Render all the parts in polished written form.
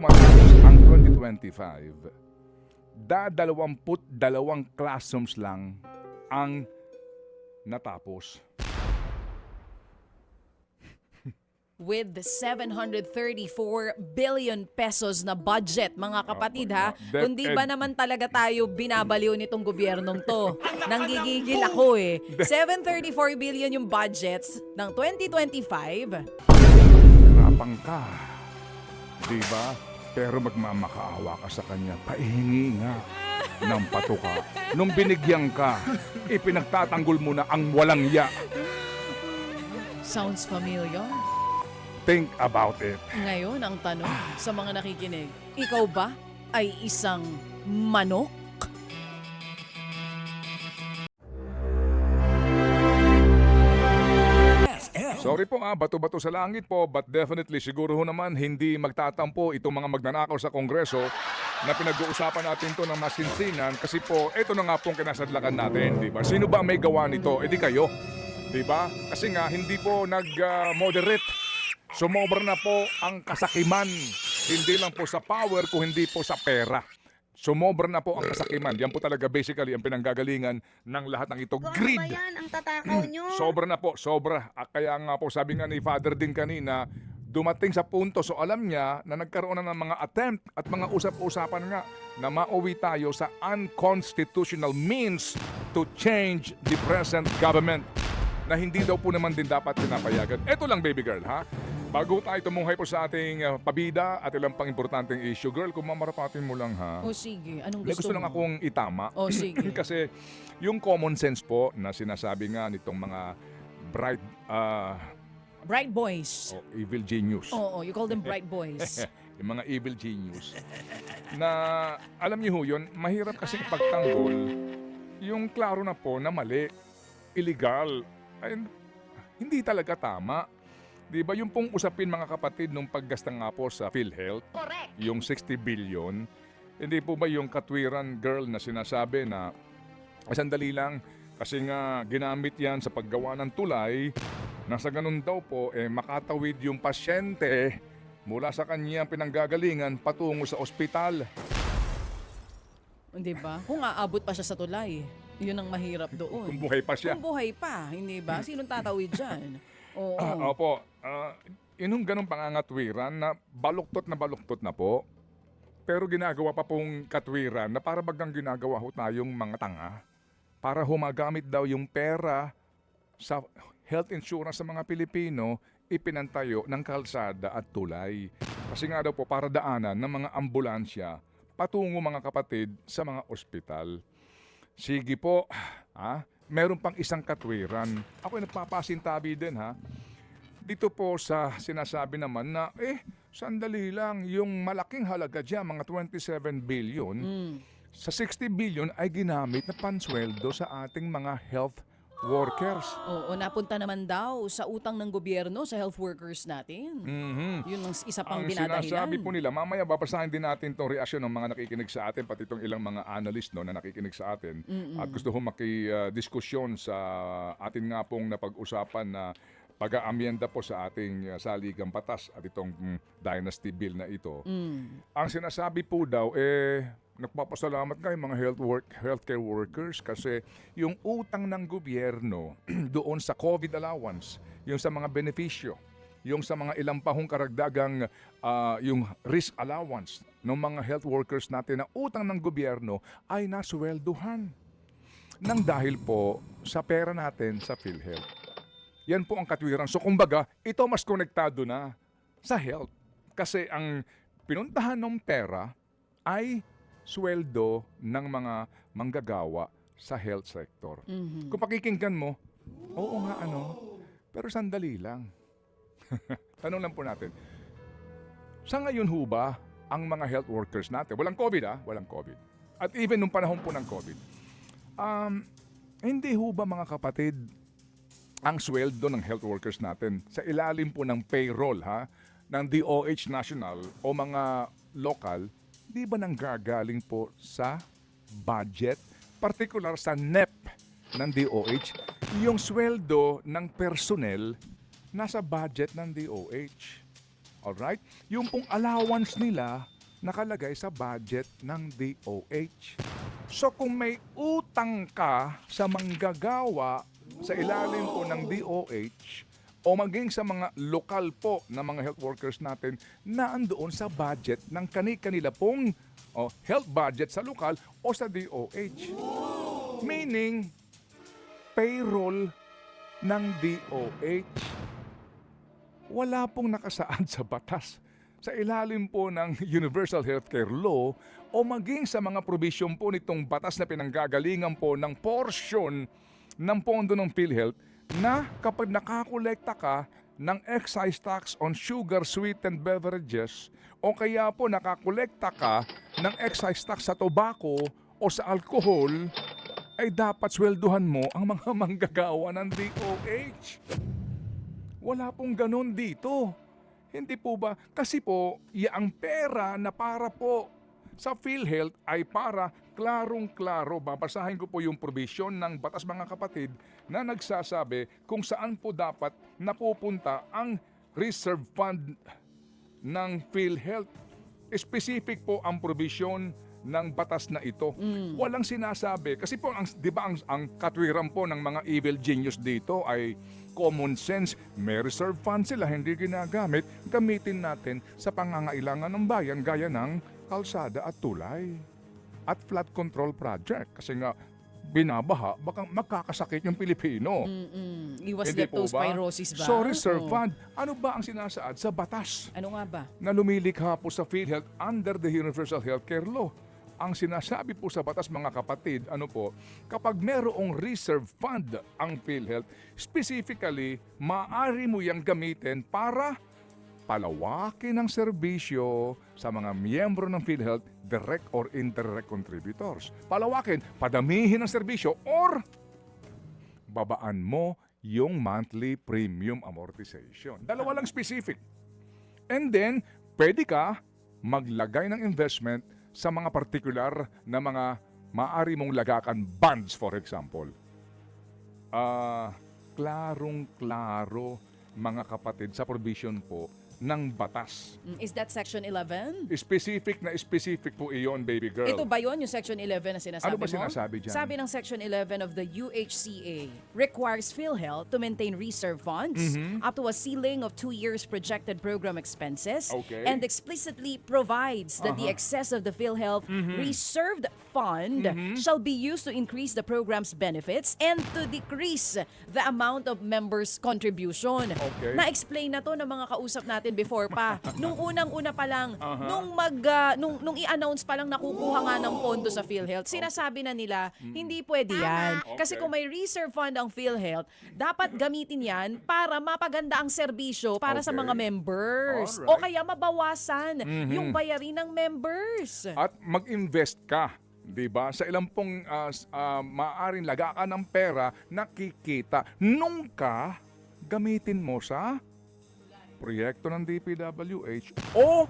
Matapos ang 2025, 22 classrooms lang ang natapos. With the 734 billion pesos na budget, mga kapatid ha. Kundi ba naman talaga tayo binabaliw nitong gobyernong to? Nanggigigil ako eh. 734 billion yung budgets ng 2025. Rapang ka. Diba? Pero magmamakaawa ka sa kanya. Paihingi nga ng patuka. Nung binigyan ka, ipinagtatanggol mo na ang walang ya. Sounds familiar. Think about it. Ngayon ang tanong sa mga nakikinig, ikaw ba ay isang manok? Sorry po bato-bato sa langit po, but definitely siguro ho naman hindi magtatampo itong mga magnanakaw sa Kongreso na pinag-uusapan natin to ng masinsinan kasi po ito na nga pong kinasadlakan natin, di ba? Sino ba may gawa nito? E di kayo, di ba? Kasi nga hindi po nag-moderate. Sumobra na po ang kasakiman, hindi lang po sa power kung hindi po sa pera. Sumobra na po ang kasakiman. Yan po talaga basically ang pinanggagalingan ng lahat ng ito. Greed. Ano ba yan? Ang tatakaw nyo. Sobra na po, sobra. Kaya nga po sabi nga ni Father din kanina, dumating sa punto, so alam niya na nagkaroon na ng mga attempt at mga usap-usapan nga na mauwi tayo sa unconstitutional means to change the present government na hindi daw po naman din dapat pinapayagan. Ito lang, baby girl, ha? Bago tayo tumuhay po sa ating pabida at ilang pang importanteng issue, girl, kung mamarapatin mo lang, ha? O sige, anong May gusto lang mo? akong itama. O sige. Kasi yung common sense po na sinasabi nga nitong mga bright Bright boys. evil genius. Oo, you call them bright boys. Yung mga evil genius. Na alam niyo ho yun, mahirap kasi ipagtanggol yung klaro na po na mali, illegal, ay, hindi talaga tama. Di ba yung pong usapin mga kapatid nung paggasta nga po sa PhilHealth, yung 60 billion, hindi po ba yung katwiran girl na sinasabi na sandali lang kasi nga ginamit yan sa paggawa ng tulay, nasa ganun daw po makatawid yung pasyente mula sa kanyang pinanggagalingan patungo sa ospital. Hindi ba? Kung aabot pa siya sa tulay, yun ang mahirap doon. Kung buhay pa siya. Kung buhay pa, hindi ba? Sinong tatawid dyan? Oo. Opo, inong ganong pangangatwiran na baluktot na po, pero ginagawa pa pong katwiran na para bagang ginagawa ho tayong mga tanga para humagamit daw yung pera sa health insurance sa mga Pilipino, ipinantayo ng kalsada at tulay. Kasi nga daw po para daanan ng mga ambulansya patungo mga kapatid sa mga ospital. Sige po, meron pang isang katwiran. Ako ay nagpapasintabi din ha. Dito po sa sinasabi naman na sandali lang, yung malaking halaga dyan, mga 27 billion, sa 60 billion ay ginamit na pansweldo sa ating mga health workers. Oo, napunta naman daw sa utang ng gobyerno sa health workers natin. Yun ang isa pang Ang dinadahilan. sinasabi po nila, mamaya babasahin din natin itong reaksyon ng mga nakikinig sa atin, pati itong ilang mga analyst na nakikinig sa atin. At gusto ko makidiskusyon sa atin nga pong napag-usapan na pag-aamyenda po sa ating saligang batas at itong dynasty bill na ito. Ang sinasabi po daw, nagpapasalamat kayo mga healthcare workers kasi yung utang ng gobyerno doon sa COVID allowance, yung sa mga benepisyo, yung sa mga ilang pahong karagdagang yung risk allowance ng mga health workers natin na utang ng gobyerno ay naswelduhan nang dahil po sa pera natin sa PhilHealth. Yan po ang katwiran. So kumbaga, ito mas konektado na sa health. Kasi ang pinuntahan ng pera ay sweldo ng mga manggagawa sa health sector. Kung pakikinggan mo, oo nga pero sandali lang. Tanong lang po natin, sa ngayon ho ba ang mga health workers natin, walang COVID walang COVID. At even nung panahon po ng COVID, hindi ho ba mga kapatid, ang sweldo ng health workers natin sa ilalim po ng payroll ng DOH National o mga local, di ba nanggagaling po sa budget, particular sa NEP ng DOH, yung sweldo ng personnel nasa budget ng DOH. Alright? Yung pong allowance nila nakalagay sa budget ng DOH. So kung may utang ka sa manggagawa sa ilalim po ng DOH o maging sa mga lokal po na mga health workers natin na andoon sa budget ng kani-kanila pong health budget sa lokal o sa DOH. Meaning, payroll ng DOH wala pong nakasaad sa batas sa ilalim po ng Universal Healthcare Law o maging sa mga provision po nitong batas na pinanggagalingan po ng portion ng pondo ng PhilHealth na kapag nakakolekta ka ng excise tax on sugar sweetened beverages o kaya po nakakolekta ka ng excise tax sa tobacco o sa alcohol, ay dapat swelduhan mo ang mga manggagawa ng DOH. Wala pong ganon dito. Hindi po ba? Kasi po, ang pera na para po sa PhilHealth ay para klarong-klaro. Babasahin ko po yung provision ng batas mga kapatid na nagsasabi kung saan po dapat napupunta ang reserve fund ng PhilHealth. Specific po ang provision ng batas na ito. Walang sinasabi. Kasi po, di ba ang katwiran po ng mga evil genius dito ay common sense. May reserve fund sila, hindi ginagamit. Gamitin natin sa pangangailangan ng bayan gaya ng kalsada at tulay. At flood control project. Kasi nga, binabaha, baka makakasakit yung Pilipino. Iwas Hindi po ba? leptospirosis ba? So, reserve Oo. fund, ano ba ang sinasaad sa batas Ano nga ba? na lumilikha po sa PhilHealth under the Universal Healthcare Law? Ang sinasabi po sa batas mga kapatid, ano po, kapag merong reserve fund ang PhilHealth, specifically, maaari mo yang gamitin para palawakin ang serbisyo sa mga miyembro ng PhilHealth, direct or indirect contributors. Palawakin, padamihin ang serbisyo, or babaan mo yung monthly premium amortization. Dalawa lang specific. And then, pwede ka maglagay ng investment sa mga particular na mga maaari mong lagakan bonds, for example. Klarong-klaro, mga kapatid, sa provision po ng batas. Is that Section 11? Specific po iyon, baby girl. Ito ba yun, yung Section 11 na sinasabi Ano ba mo? sinasabi dyan? Sabi ng Section 11 of the UHCA, requires PhilHealth to maintain reserve funds up to a ceiling of 2 years projected program expenses Okay. and explicitly provides that the excess of the PhilHealth reserved fund shall be used to increase the program's benefits and to decrease the amount of members' contribution. Okay. Na-explain na to ng mga kausap natin before pa. Nung unang-una pa lang, nung i-announce pa lang nakukuha nga ng pondo sa PhilHealth, sinasabi na nila, hindi pwede yan. Kasi Okay. kung may reserve fund ang PhilHealth, dapat gamitin yan para mapaganda ang serbisyo para sa Okay. mga members. Alright. O kaya mabawasan yung bayarin ng members. At mag-invest ka, 'di ba? Sa ilang pong maaaring lagakan ng pera nakikita nung ka gamitin mo sa proyekto ng DPWH o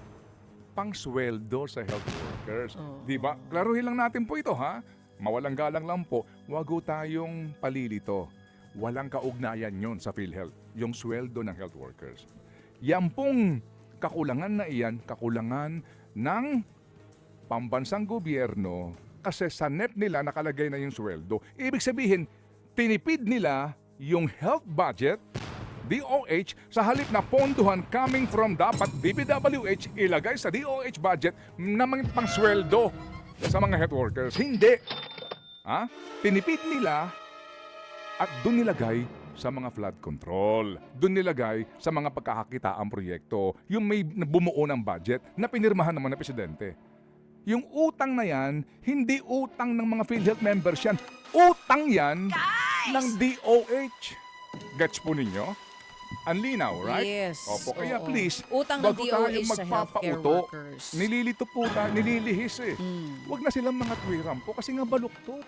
pangsweldo sa health workers. 'Di ba? Klaruhin lang natin po ito, ha? Mawalang galang lang po, wag ho tayong palilito. Walang kaugnayan 'yon sa PhilHealth, yung sweldo ng health workers. Yan pong kakulangan na iyan, kakulangan ng pambansang gobyerno kasi sa NEP nila nakalagay na yung sweldo. Ibig sabihin, tinipid nila yung health budget, DOH, sa halip na ponduhan coming from dapat DPWH ilagay sa DOH budget na mga pangsweldo sa mga health workers. Hindi. Tinipid nila at doon nilagay sa mga flood control. Doon nilagay sa mga pagkakakitaang proyekto. Yung may bumuo ng budget na pinirmahan naman ng presidente. Yung utang na yan, hindi utang ng mga PhilHealth members yan. Utang yan ng DOH. Gets po ninyo? Ang linaw, right? Yes, Opo, kaya oo. please, Utang ng bago DOH tayo sa healthcare magpapauto, workers. nililito po tayo, nililihis eh. Huwag na silang mga tuwiran po kasi nga baluktot.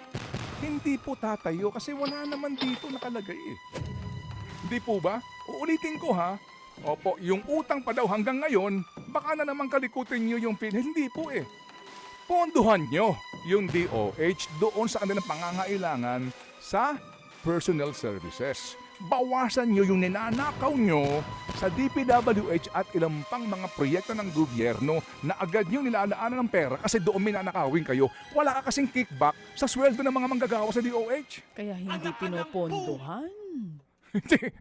Hindi po tatayo kasi wala naman dito nakalagay eh. Hindi po ba? Uulitin ko ha. Opo, yung utang pa daw hanggang ngayon, baka na naman kalikutin nyo yung PhilHealth. Hindi po eh. Ponduhan nyo yung DOH doon sa kanilang pangangailangan sa personal services. bawasan nyo yung ninanakaw nyo sa DPWH at ilang pang mga proyekto ng gobyerno na agad nyo nilalaanan ng pera kasi doon minanakawin kayo. Wala ka kasing kickback sa sweldo ng mga manggagawa sa DOH. Kaya hindi pinopondohan.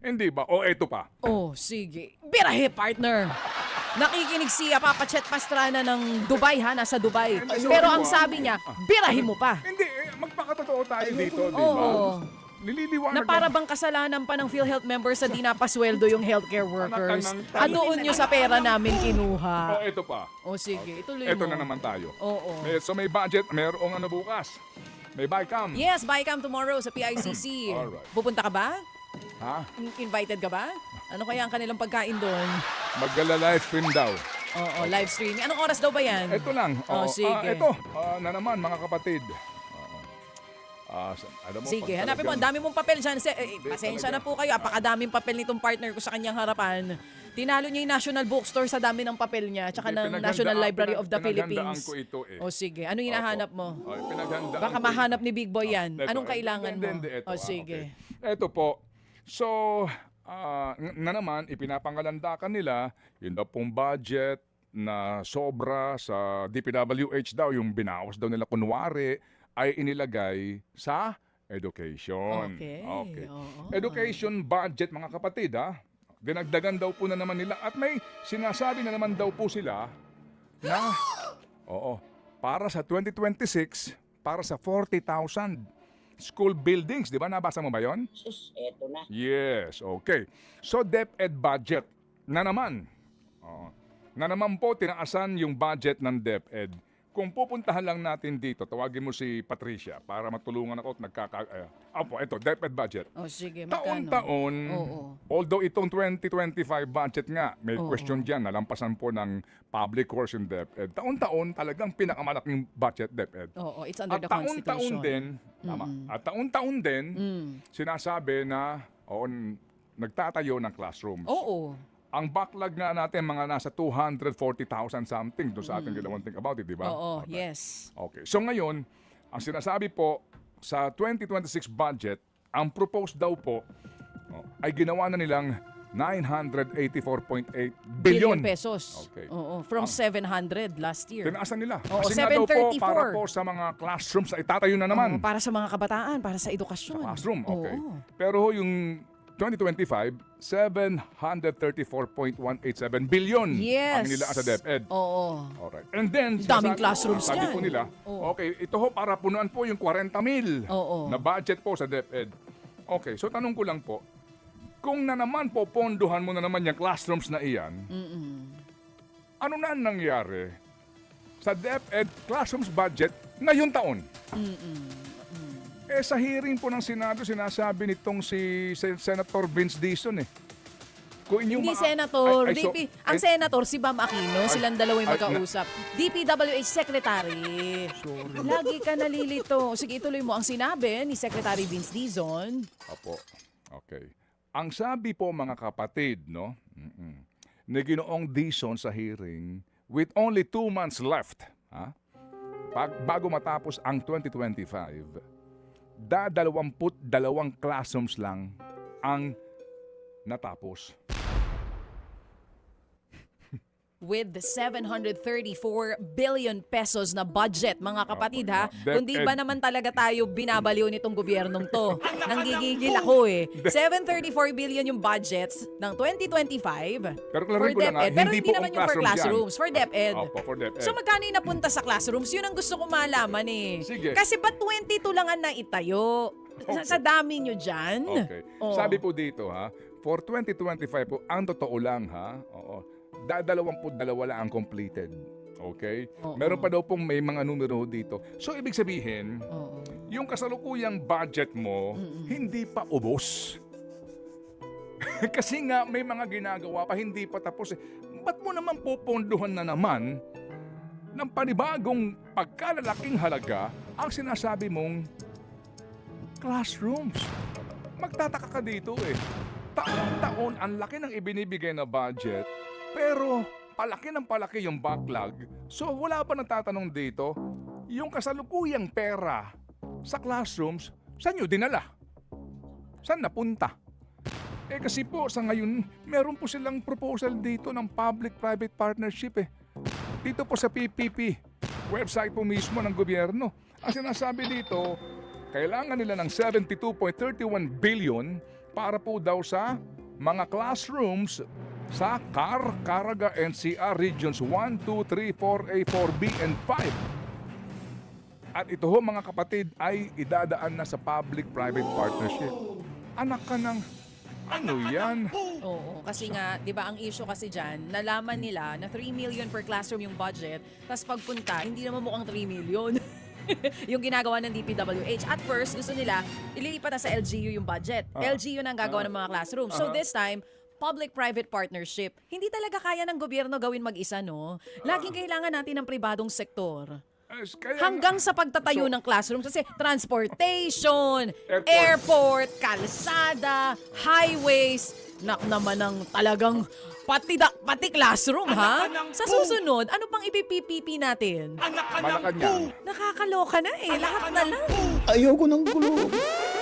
Hindi ba? O eto pa. Oh, sige. Birahe, partner. Nakikinig si Papa Chet Pastrana ng Dubai, ha? Nasa Dubai. Pero ang sabi niya, birahe mo pa. Hindi, magpakatotoo tayo dito, di ba? Oo. Nililiwanag Na para bang kasalanan pa ng PhilHealth members sa di napasweldo yung healthcare workers. Anoon nyo sa pera namin O kinuha. eto pa. O sige, ituloy Eto mo. na naman tayo. Oo. So may budget, mayroong ano bukas. May BICAM. Yes, BICAM tomorrow sa PICC. Alright. Pupunta ka ba? Ha? Invited ka ba? Ano kaya ang kanilang pagkain doon? Magala-live stream daw. Oo, live streaming. Anong oras daw ba yan? Ito lang. Oh, sige. Ito na naman mga kapatid. Alam mo, Sige, pag hanapin mo. Ang talagang- dami mong papel dyan. Pasensya na po kayo. Apakadaming papel nitong partner ko sa kanyang harapan. Tinalo niya yung National Bookstore sa dami ng papel niya tsaka ng National Library of the pinaghandaan Philippines. ko ito eh. O sige, ano hinahanap mo? Pinaghandaan Baka ko mahanap ni Big Boy yan. Ito, Anong kailangan mo? Hindi, ito, O sige. okay. Ito po. So, na naman, ipinapangalandakan nila, yun daw pong budget na sobra sa DPWH daw, yung binawas daw nila kunwari, ay inilagay sa education. Okay. Oo. Education budget, mga kapatid, ha? Dinagdagan daw po na naman nila at may sinasabi na naman daw po sila na, para sa 2026, para sa 40,000 school buildings. Di ba? Nabasa mo ba yon? Sus, eto na. Yes, okay. So, DepEd budget na naman. Na naman po, tinaasan yung budget ng DepEd. Kung pupuntahan lang natin dito, tawagin mo si Patricia para matulungan ako at ito, DepEd budget. O sige, magkano? Taon-taon, Oo. although itong 2025 budget nga, may Oo. question dyan, nalampasan po ng public works yung DepEd. Taon-taon, talagang pinakamalaking budget DepEd. Oo, it's under At the taon-taon Constitution. din, tama. At taon-taon din, sinasabi na nagtatayo ng classrooms. Oo. Ang backlog nga natin, mga nasa 240,000 something doon sa ating ginawan think about it, di ba? Oo, Okay. yes. Okay. So ngayon, ang sinasabi po sa 2026 budget, ang proposed daw po ay ginawa na nilang 984.8 billion Pesos. Okay. Oo, from 700 last year. Tinaasan nila. Oo, Kasi nga daw po, 734. para po sa mga classrooms na itatayo na naman. Oo, para sa mga kabataan, para sa edukasyon. Classroom, okay. Oo. Pero ho, yung 2025, 734.187 billion Yes. ang nilaan sa DepEd. Oo. Alright. And then, Daming classrooms sabi dyan. po nila, Oo. okay, ito ho para punuan po yung 40,000 Oo. na budget po sa DepEd. Okay, so tanong ko lang po, kung na naman po, ponduhan mo na naman yung classrooms na iyan, ano na ang nangyari sa DepEd classrooms budget ngayong taon? Sa hearing po ng Senado, sinasabi nitong si Senator Vince Dizon Kung inyong Hindi maa- senator, Ay, so- ang senator si Bam Aquino, silang dalawa yung ay, magkausap. DPWH Secretary. Lagi ka nalilito. Sige, ituloy mo. Ang sinabi ni Secretary Vince Dizon, Opo. Okay. Ang sabi po mga kapatid, no? Ni Ginoong Dizon sa hearing, with only 2 months left, bago matapos ang 2025, 22 classrooms lang ang natapos. with 734 billion pesos na budget, mga kapatid ha. DepEd. Kundi ba naman talaga tayo binabaliw nitong gobyernong to? Nanggigigil ako eh. 734 billion yung budgets ng 2025 Pero for klaruhin ko lang, DepEd. Pero hindi hindi po naman ang yung for classrooms classrooms, for DepEd. Opo, for DepEd. So magkano yung napunta sa classrooms? Yun ang gusto ko malaman eh. Sige. Kasi ba't 22 lang ang naitayo? Sa dami nyo dyan? Okay. Oh. Sabi po dito for 2025 po, ang totoo lang dalawamput dalawa lang ang completed. Okay? Oo. Meron pa daw pong may mga numero dito. So, ibig sabihin, Oo. yung kasalukuyang budget mo, hindi pa ubos. Kasi nga, may mga ginagawa pa, hindi pa tapos. Ba't mo naman puponduhan na naman ng panibagong pagkalalaking halaga ang sinasabi mong classrooms? Magtataka ka dito Taon-taon, ang laki ng ibinibigay na budget, pero palaki ng palaki yung backlog. So wala pa natatanong dito, yung kasalukuyang pera sa classrooms, saan nyo dinala? Saan napunta? Kasi po sa ngayon, meron po silang proposal dito ng public-private partnership Dito po sa PPP, website po mismo ng gobyerno. Ang sinasabi dito, kailangan nila ng 72.31 billion para po daw sa mga classrooms sa CAR, Caraga, NCR Regions 1, 2, 3, 4A, 4B, and 5. At ito ho mga kapatid ay idadaan na sa public-private partnership. Anak ka ng ano yan? Oo, kasi nga, di ba ang issue kasi dyan, nalaman nila na 3 million per classroom yung budget, tapos pagpunta, hindi naman mukhang 3 million. Yung ginagawa ng DPWH. At first, gusto nila, ililipat na sa LGU yung budget. LGU na ang gagawa ng mga classroom. So this time, public-private partnership. Hindi talaga kaya ng gobyerno gawin mag-isa, no? Laging kailangan natin ng pribadong sektor. Hanggang sa pagtatayo ng classroom. Kasi transportation, airport, kalsada, highways, naman ng talagang pati classroom, ha? Sa susunod, ano pang ipipipipi natin? Malacanang. Nakakaloka na lahat na lang. Ayoko ng gulo.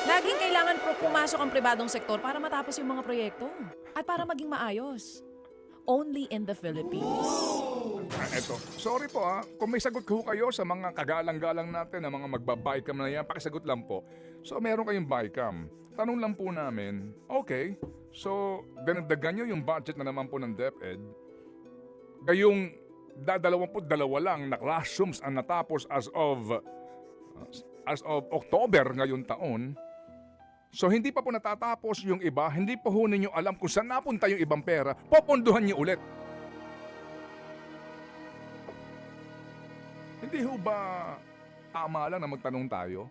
Laging kailangan pumasok ang pribadong sektor para matapos yung mga proyekto at para maging maayos. Only in the Philippines. Eto, sorry po kung may sagot ko kayo sa mga kagalang-galang natin, na mga magbabaycam na yan, pakisagot lang po. So meron kayong bycam. Tanong lang po namin, okay, so dinagdagan nyo yung budget na naman po ng DepEd. Kayong 22 lang na classrooms ang natapos as of October ngayon taon. So hindi pa po natatapos yung iba, hindi pa ho ninyo alam kung saan napunta yung ibang pera, popondohan nyo ulit. Hindi ho ba tama lang na magtanong tayo?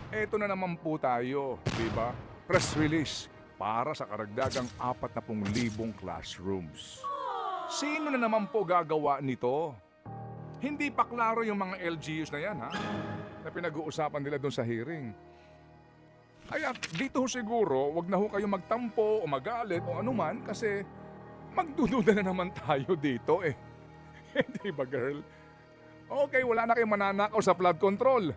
Eto na naman po tayo, di ba? Press release para sa karagdagang 40,000 classrooms. Sino na naman po gagawa nito? Hindi pa klaro yung mga LGUs na yan, na pinag-uusapan nila doon sa hearing. Kaya dito siguro, wag na ho kayo magtampo o magalit o anuman kasi magdududa na naman tayo dito Hindi ba, girl? Okay, wala na kayong mananakaw sa flood control.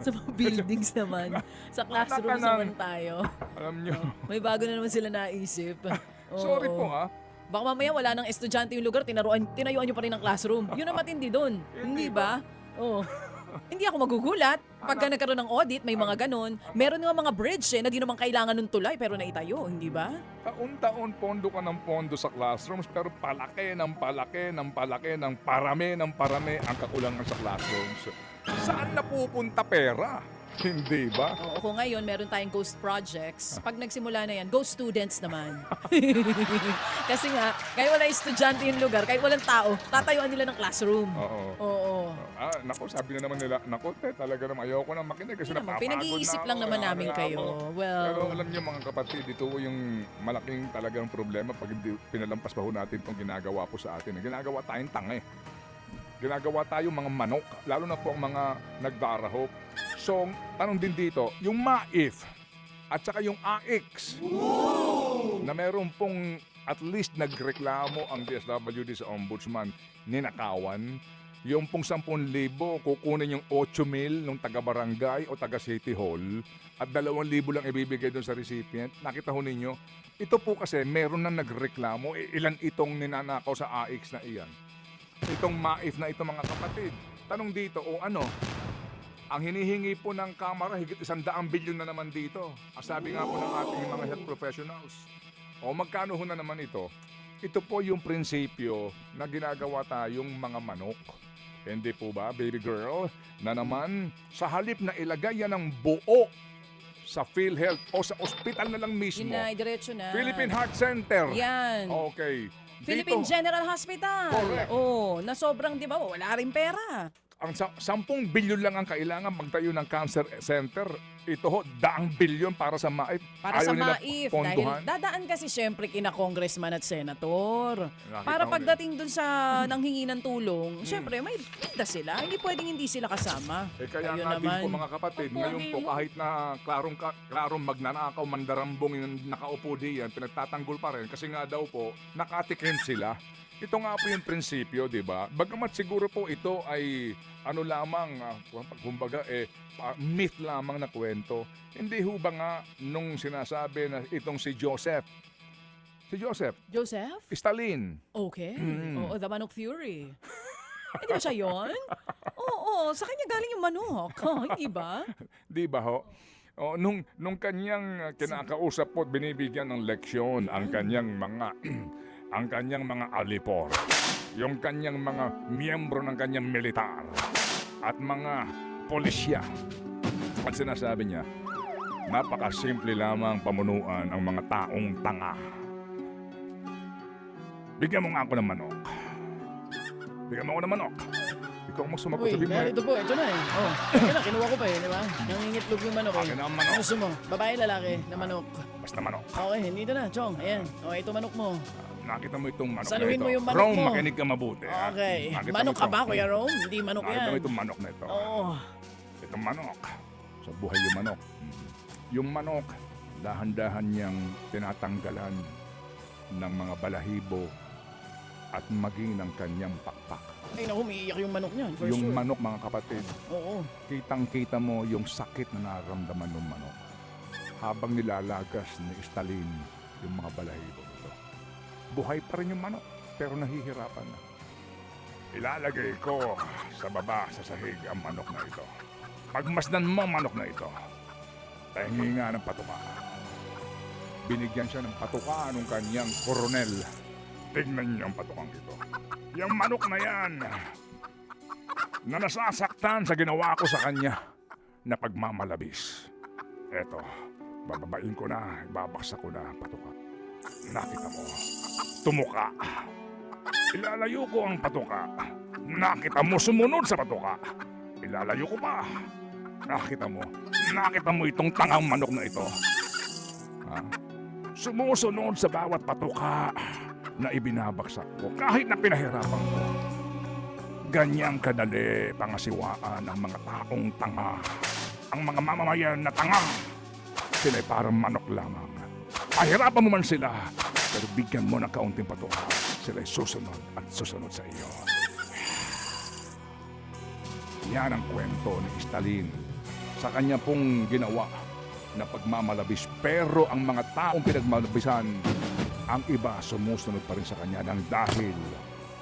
Sa mga buildings naman. Sa classrooms naman tayo. Alam nyo. May bago na naman sila naisip. Sorry po Baka mamaya wala nang estudyante yung lugar, tinayuan nyo pa rin ang classroom. Yun ang matindi doon. Hindi ba? Oo. Hindi ako magugulat. Pagka nagkaroon ng audit, may mga ganun. Meron nga mga bridge na di naman kailangan ng tulay pero naitayo, hindi ba? Taon-taon pondo ka ng pondo sa classrooms pero palaki ng parami ang kakulangan sa classrooms. Saan napupunta pera? Hindi ba? Oo, kung ngayon meron tayong ghost projects, pag nagsimula na yan, ghost students naman. Kasi nga, kahit wala estudyante yung lugar, kahit walang tao, tatayuan nila ng classroom. Oo. Naku, sabi na naman nila, naku, talaga naman ayoko na makinig kasi napapagod na pinag-iisip ako, lang naman namin kayo. Pero alam niyo mga kapatid, ito yung malaking talagang problema pag hindi pinalampas pa ho natin itong ginagawa po sa atin. Ginagawa tayong tanga Ginagawa tayong mga manok, lalo na po ang mga nagdarahop. So, tanong din dito, yung MAIF at saka yung AIX na meron pong at least nagreklamo ang DSWD sa Ombudsman, ninakawan. Yung pong 10,000, kukunin yung 8,000 ng taga-barangay o taga-city hall at 2,000 lang ibibigay doon sa recipient. Nakita ho ninyo, ito po kasi meron na nagreklamo, ilan itong ninanakaw sa AIX na iyan. Itong MAIF na ito mga kapatid. Tanong dito, ang hinihingi po ng Kamara, higit 100 bilyon na naman dito. Sabi nga po ng ating mga health professionals. Magkano ho na naman ito? Ito po yung prinsipyo na ginagawa tayong mga manok. Hindi po ba, baby girl? Na naman, sa halip na ilagay yan ng buo sa PhilHealth o sa ospital na lang mismo. Yun na, diretso na. Philippine Heart Center. Yan. Okay. Philippine Dito, General Hospital. Correct. Na sobrang, di ba, wala rin pera. ang 10 bilyon lang ang kailangan magtayo ng cancer center. Ito ho, 100 bilyon para sa MAIF. Para Ayaw sa nila MAIF. Dahil ponduhan. dadaan kasi syempre kina congressman at senator. Nakita Para ko pagdating dun sa nanghingi ng tulong, syempre may bida sila. Hindi pwedeng hindi sila kasama. Kaya Ayun nga din naman. po mga kapatid, Ang ngayon pogi po mo. kahit na klarong magnanakaw, mandarambong yung nakaupo diyan, pinagtatanggol pa rin kasi nga daw po, nakatikim sila. Ito nga po yung prinsipyo, di ba? Bagamat siguro po ito ay ano lamang, kumbaga myth lamang na kwento. Hindi ho ba nga nung sinasabi na itong si Joseph, Joseph? Stalin, Okay. Oo, the Manok Theory. Hindi ba siya yun? Oo, sa kanya galing yung manok. Hindi ba? di ba ho? O, nung kanyang kinakausap po, at binibigyan ng leksyon ang kanyang mga ang kanyang mga alipor, yung kanyang mga miyembro ng kanyang militar at mga polisya. At sinasabi niya, napakasimple lamang pamunuan ang mga taong tanga. Bigyan mo nga ako ng manok. Bigyan mo ako ng manok. Ikaw mo sumagot sa bigyan. Ito po, ito na eh. Oh, ito na, kinuha ko pa eh, di ba? Nangingitlog yung manok eh. Akin na ang manok. Ano gusto mo? Babae, lalaki na manok. Basta manok. Okay, dito na, Chong. Ayan. Okay, ito manok mo. Nakita mo itong manok Saluhin na ito. mo yung manok Rome, mo. makinig ka mabuti. ha? Okay. Nakita mo Manok ka ito. ba, Kuya Rome? Hindi manok Nakita yan. mo itong manok na ito. Oo. Itong manok. Sa buhay yung manok. Yung manok, dahan-dahan niyang tinatanggalan ng mga balahibo at maging ng kanyang pakpak. Ay, naku, umiiyak yung manok niyan. For Yung sure. manok, mga kapatid, Oo. kitang-kita mo yung sakit na nararamdaman ng manok habang nilalagas ni Stalin yung mga balahibo nito. Buhay pa rin yung manok, pero nahihirapan na. Ilalagay ko sa baba sa sahig ang manok na ito. Pagmasdan mo ang manok na ito, tahingi nga ng patuka. Binigyan siya ng patuka ng kanyang koronel. Tignan niyo ang patukang ito. Yung manok na yan, na nasasaktan sa ginawa ko sa kanya na pagmamalabis. Eto, bababain ko na, babaksak ko na ang patuka. Nakita mo, tumuka. Ilalayo ko ang patuka. Nakita mo, sumunod sa patuka. Ilalayo ko pa. Nakita mo itong tangang manok na ito. Ha? Sumusunod sa bawat patuka na ibinabaksak ko kahit na pinahirapan ko. Ganyang kadali pangasiwaan ang mga taong tanga. Ang mga mamamayan na tanga. Sila'y parang manok lamang. Pahirapan mo man sila, pero bigyan mo ng kaunting patuka. Sila'y susunod at susunod sa iyo. Yan ang kwento ni Stalin sa kanya pong ginawa na pagmamalabis. Pero ang mga taong pinagmalabisan, ang iba sumusunod pa rin sa kanya ng dahil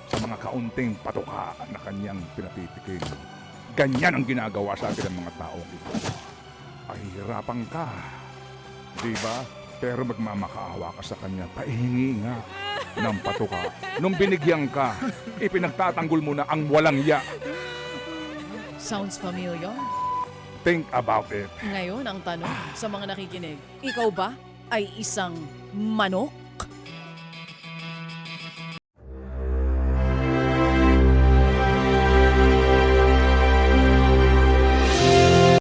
sa mga kaunting patuka na kanyang pinatitikin. Ganyan ang ginagawa sa atin ng mga taong ito. Pahihirapan ka, di ba? Pero magmamakaawa ka sa kanya, paihingi nga ng patuka. Nung binigyan ka, ipinagtatanggol mo na ang walang ya. Sounds familiar. Think about it. Ngayon, ang tanong sa mga nakikinig, ikaw ba ay isang manok?